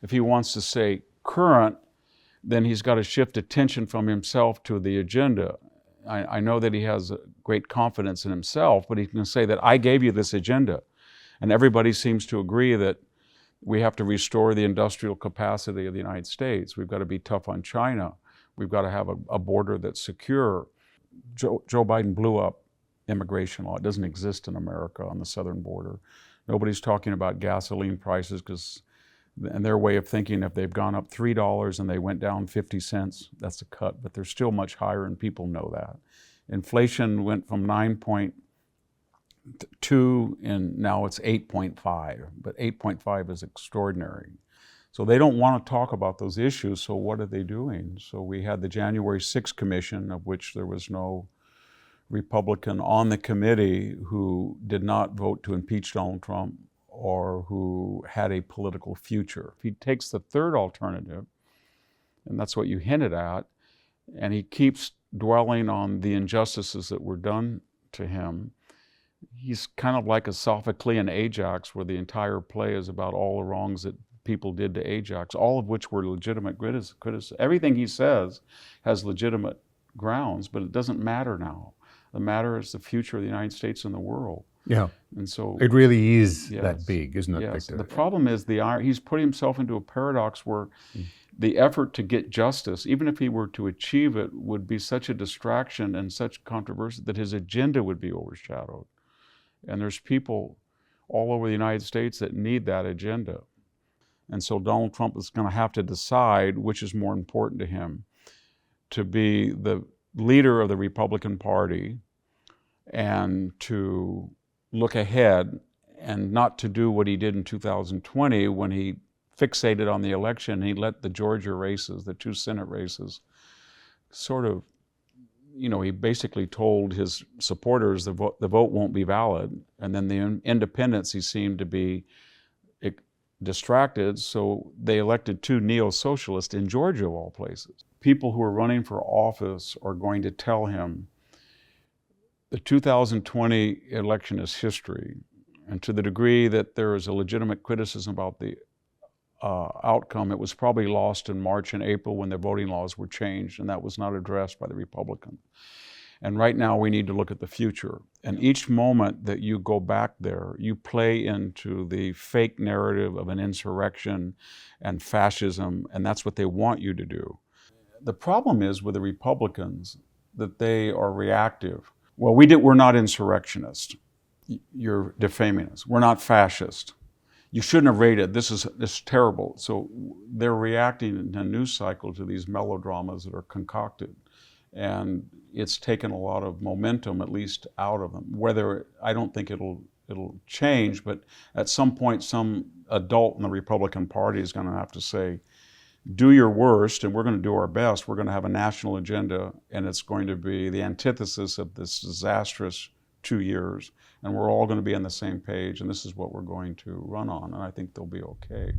If he wants to say current, then he's got to shift attention from himself to the agenda. I know that he has great confidence in himself, but he can say that I gave you this agenda. And everybody seems to agree that we have to restore the industrial capacity of the United States. We've got to be tough on China. We've got to have a border that's secure. Joe Biden blew up immigration law. It doesn't exist in America on the southern border. Nobody's talking about gasoline prices because, in their way of thinking, if they've gone up $3 and they went down 50 cents, that's a cut, but they're still much higher and people know that. Inflation went from 9.2 and now it's 8.5, but 8.5 is extraordinary. So they don't want to talk about those issues, so what are they doing? So we had the January 6th commission, of which there was no Republican on the committee who did not vote to impeach Donald Trump or who had a political future. If he takes the third alternative, and that's what you hinted at, and he keeps dwelling on the injustices that were done to him, he's kind of like a Sophoclean Ajax, where the entire play is about all the wrongs that people did to Ajax, all of which were legitimate criticism. Everything he says has legitimate grounds, but it doesn't matter now. The matter is the future of the United States and the world. Yeah. And so it really is that big, isn't it, yes. Victor? The problem is he's put himself into a paradox where the effort to get justice, even if he were to achieve it, would be such a distraction and such controversy that his agenda would be overshadowed. And there's people all over the United States that need that agenda. And so Donald Trump is going to have to decide which is more important to him, to be the leader of the Republican Party and to look ahead and not to do what he did in 2020 when he fixated on the election. He let the Georgia races, the 2 Senate races, sort of, he basically told his supporters the vote won't be valid. And then the independents, he seemed to be distracted, so they elected 2 neo-socialists in Georgia, of all places. People who are running for office are going to tell him the 2020 election is history, and to the degree that there is a legitimate criticism about the outcome, it was probably lost in March and April when the voting laws were changed, and that was not addressed by the Republicans. And right now we need to look at the future. And each moment that you go back there, you play into the fake narrative of an insurrection and fascism, and that's what they want you to do. The problem is with the Republicans that they are reactive. Well, we're not insurrectionists. You're defaming us. We're not fascist. You shouldn't have raided. This is terrible. So they're reacting in a news cycle to these melodramas that are concocted. And it's taken a lot of momentum, at least, out of them. I don't think it'll change, but at some point, some adult in the Republican Party is going to have to say, do your worst, and we're going to do our best. We're going to have a national agenda, and it's going to be the antithesis of this disastrous 2 years, and we're all going to be on the same page, and this is what we're going to run on, and I think they'll be okay.